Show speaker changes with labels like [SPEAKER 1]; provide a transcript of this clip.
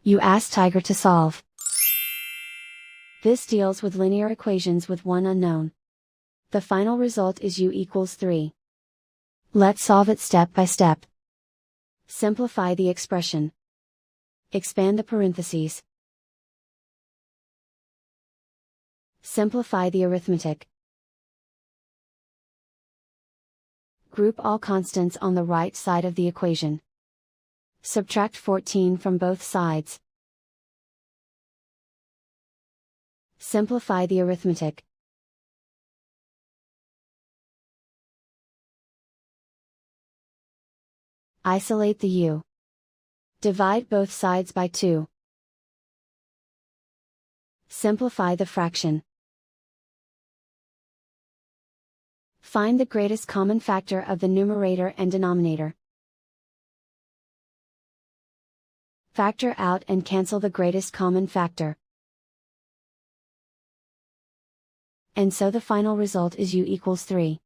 [SPEAKER 1] You ask Tiger to solve. This deals with linear equations with one unknown. The final result is u equals 3. Let's solve it step by step. Simplify the expression. Expand the parentheses. Simplify the arithmetic. Group all constants on the right side of the equation. Subtract 14 from both sides. Simplify the arithmetic. Isolate the u. Divide both sides by 2. Simplify the fraction. Find the greatest common factor of the numerator and denominator. Factor out and cancel the greatest common factor. And so the final result is u equals 3.